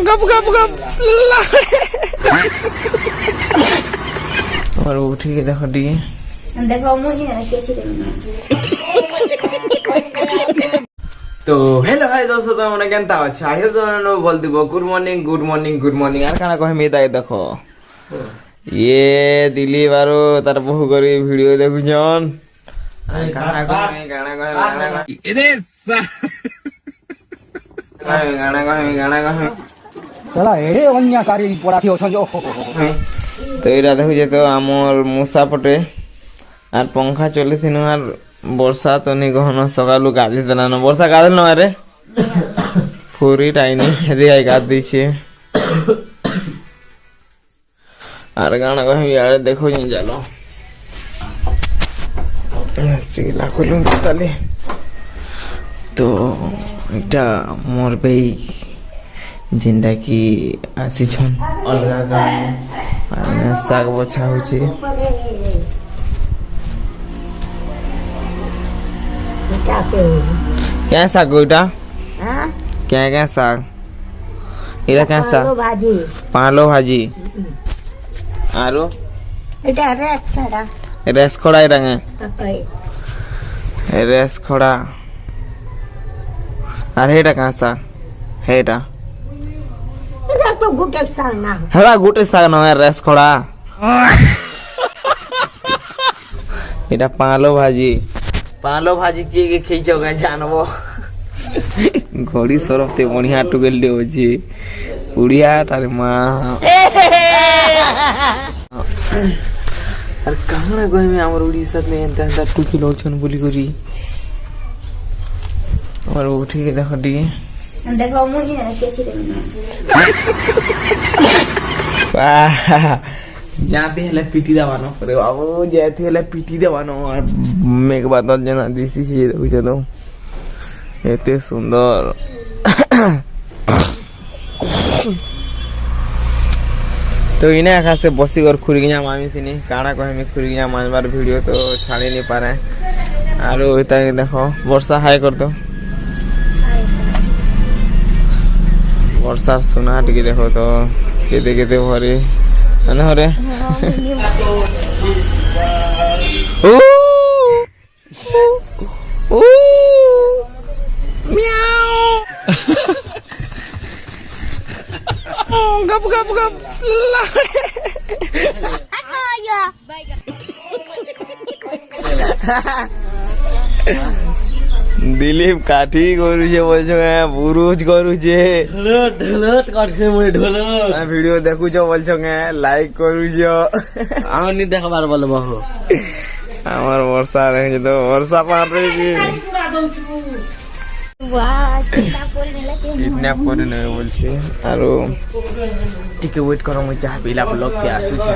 गप गप गप और उठी के देखो दी देखो मुझे कैसे तो हेलो हाय दोस्तों तो हमने केनता अच्छा आई होप तो बोल दिबो good morning good morning good morning यार काना कहे मी ताई देखो ये दिल्ली बारो तार बहु करी वीडियो देखु जन गाना कहे इधर गाना कहे चला एडे अन्याकारी पराठी अछन जो तो एरा देखु जे तो हमर मुसा पटे आर पंखा चले थिनु आर वर्षा तो नहीं गहन सकालू गाधी देना न वर्षा गाधल न अरे पूरी टाइनी हेदी आई गाद दीछे आर गाना कहि यार देखो जे जालो चिला कोलुं तले तो এটা मोर बेई जिंदा की आसी छन अलगा गान साग बछा होची क्या साग गोइटा क्या क्या साग इरा क्या साग भाजी पालो भाजी आरो এটা রেক ছাড়া रेस खड़ा इरांगे তাকাই रेस खड़ा अरे हेटा कहाँ साग हेटा এটা তো গুটে সার না हेड़ा गुटे साग न रेस खड़ा इटा पालो भाजी किए खेच गए जानबो घड़ी सरफते बढ़िया टुगेल दे होची उड़िया तारे मां अरे कहां गए में हमर उड़ीसा में एंता एंता टुकी लोछन बोली करी और उठी के देखो दी देखो मुझे कैसे जाते हेले पीटी दबानो अरे बाबू जाते हेले पीटी दबानो और मेघ बादल जना दिसी छी देखो तो एते सुंदर तो इने आखा से बसी और खुरगिया मामी थिनी काना कहे में खुरगिया मानबार वीडियो तो छाड़ी नहीं पारे आरो इता देखो वर्षा हाय कर दो वर्षा सुना टिके देखो तो केते केते भरे अन हरे ओ ओ म्याऊ गप गप गप दिलीप काठी करूछे बोलछो बुरुज करूछे ढोलत करछे मोय ढोलत वीडियो देखुछो बोलछो लाइक करूछो आनी देखबार बोलबो আমার वर्षा रहे तो वर्षा पार रही की वाह किडनैप করে নিলে किडनैप করে নেবে বলছি আর টিকে ওয়েট করো মই চাহ পিলা ব্লগ তে আসুছে